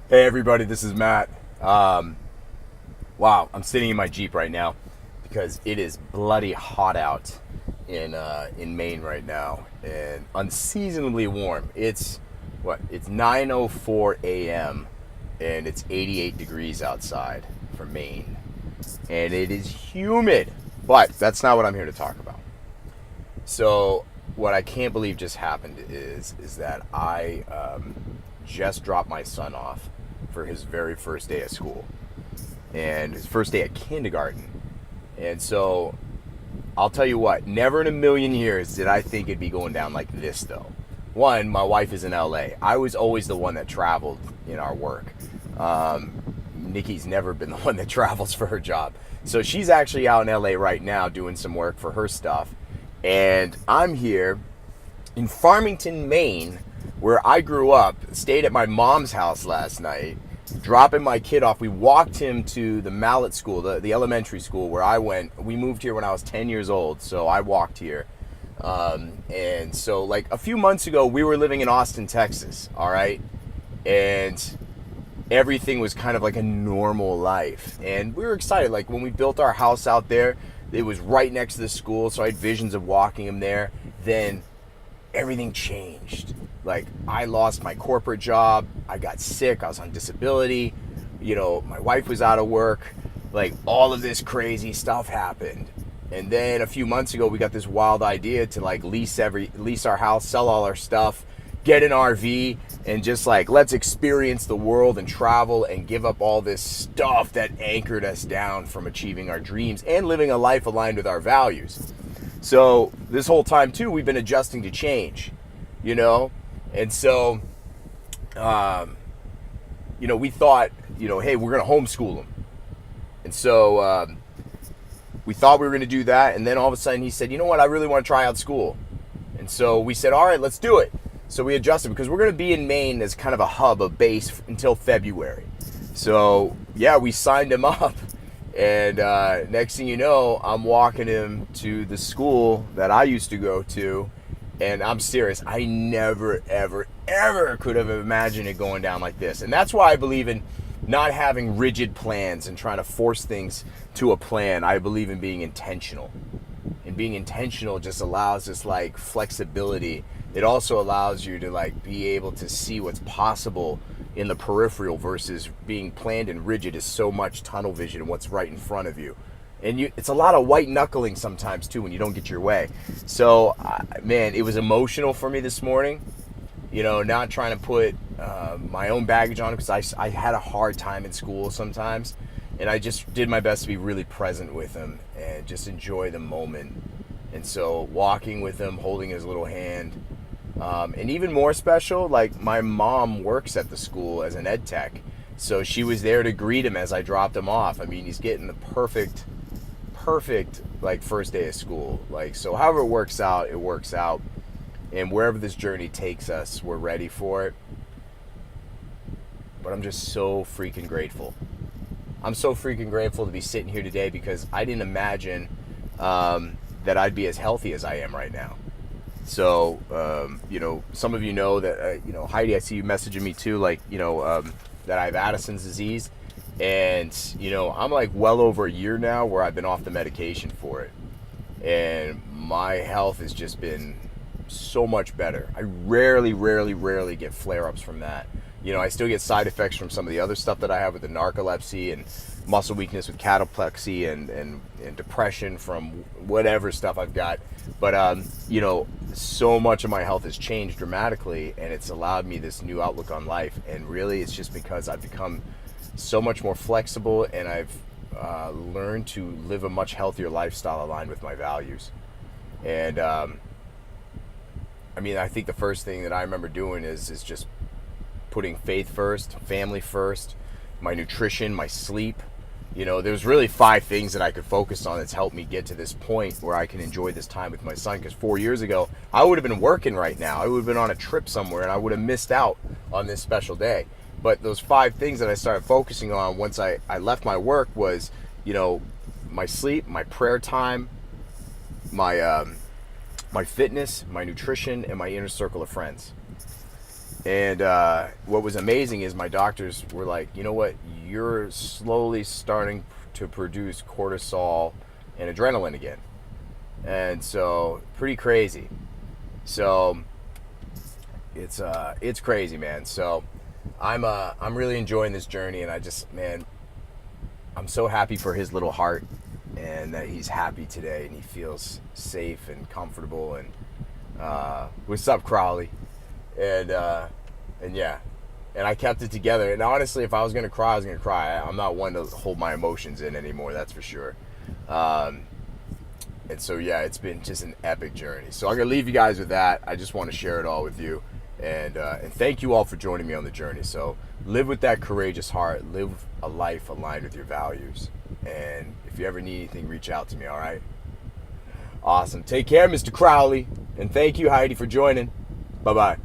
Hey everybody, this is Matt. Wow, I'm sitting in my Jeep right now because it is bloody hot out in Maine right now and unseasonably warm. It's what? It's 9:04 a.m. and it's 88 degrees outside for Maine. And it is humid. But that's not what I'm here to talk about. So, what I can't believe just happened is that I just dropped my son off for his very first day of school and his first day at kindergarten. And so I'll tell you what, never in a million years did I think it'd be going down like this though. One, my wife is in LA. I was always the one that traveled in our work. Nikki's never been the one that travels for her job. So she's actually out in LA right now doing some work for her stuff. And I'm here in Farmington, Maine, where I grew up, stayed at my mom's house last night, dropping my kid off. We walked him to the Mallet School, the elementary school where I went. We moved here when I was 10 years old, so I walked here. And so, like, a few months ago, we were living in Austin, Texas, all right? And everything was kind of like a normal life. And we were excited. Like, when we built our house out there, it was right next to the school, so I had visions of walking him there. Then everything changed. Like, I lost my corporate job. I got sick. I was on disability. You know, my wife was out of work. Like, all of this crazy stuff happened. And then a few months ago, we got this wild idea to like lease our house, sell all our stuff, get an RV, and just like, let's experience the world and travel and give up all this stuff that anchored us down from achieving our dreams and living a life aligned with our values. So this whole time too, we've been adjusting to change, you know? And so, we thought, hey, we're going to homeschool them. And so we thought we were going to do that. And then all of a sudden he said, you know what? I really want to try out school. And so we said, all right, let's do it. So we adjusted because we're going to be in Maine as kind of a hub, a base until February. So yeah, we signed him up. And next thing you know, I'm walking him to the school that I used to go to. And I'm serious. I never, ever, ever could have imagined it going down like this. And that's why I believe in not having rigid plans and trying to force things to a plan. I believe in being intentional. And being intentional just allows this like flexibility. It also allows you to like be able to see what's possible in the peripheral versus being planned and rigid is so much tunnel vision and what's right in front of you. And it's a lot of white knuckling sometimes too when you don't get your way. So, man, it was emotional for me this morning. Not trying to put my own baggage on it because I had a hard time in school sometimes. And I just did my best to be really present with him and just enjoy the moment. And so walking with him, holding his little hand. And even more special, like my mom works at the school as an ed tech. So she was there to greet him as I dropped him off. I mean, he's getting the perfect like first day of school. Like, so however it works out, it works out. And wherever this journey takes us, we're ready for it. But I'm just so freaking grateful. I'm so freaking grateful to be sitting here today because I didn't imagine that I'd be as healthy as I am right now. So, some of you know that, Heidi, I see you messaging me too, like, that I have Addison's disease. And, I'm like well over a year now where I've been off the medication for it. And my health has just been so much better. I rarely get flare-ups from that. I still get side effects from some of the other stuff that I have with the narcolepsy and muscle weakness with cataplexy and depression from whatever stuff I've got. But, so much of my health has changed dramatically, and it's allowed me this new outlook on life. And really, it's just because I've become so much more flexible, and I've learned to live a much healthier lifestyle aligned with my values. And, I think the first thing that I remember doing is just putting faith first, family first, my nutrition, my sleep. There's really 5 things that I could focus on that's helped me get to this point where I can enjoy this time with my son. Because 4 years ago, I would have been working right now. I would have been on a trip somewhere, and I would have missed out on this special day. But those 5 things that I started focusing on once I left my work was, my sleep, my prayer time, my fitness, my nutrition, and my inner circle of friends. And what was amazing is my doctors were like, you know what, you're slowly starting to produce cortisol and adrenaline again. And so pretty crazy. So it's crazy, man. So I'm really enjoying this journey, and I just, man, I'm so happy for his little heart, and that he's happy today and he feels safe and comfortable. And what's up, Crowley? And yeah, and I kept it together. And honestly, if I was gonna cry, I was gonna cry. I'm not one to hold my emotions in anymore, that's for sure. And so yeah, it's been just an epic journey. So I'm gonna leave you guys with that. I just want to share it all with you, and thank you all for joining me on the journey. So live with that courageous heart. Live a life aligned with your values. And if you ever need anything, reach out to me. All right. Awesome. Take care, Mr. Crowley, and thank you, Heidi, for joining. Bye bye.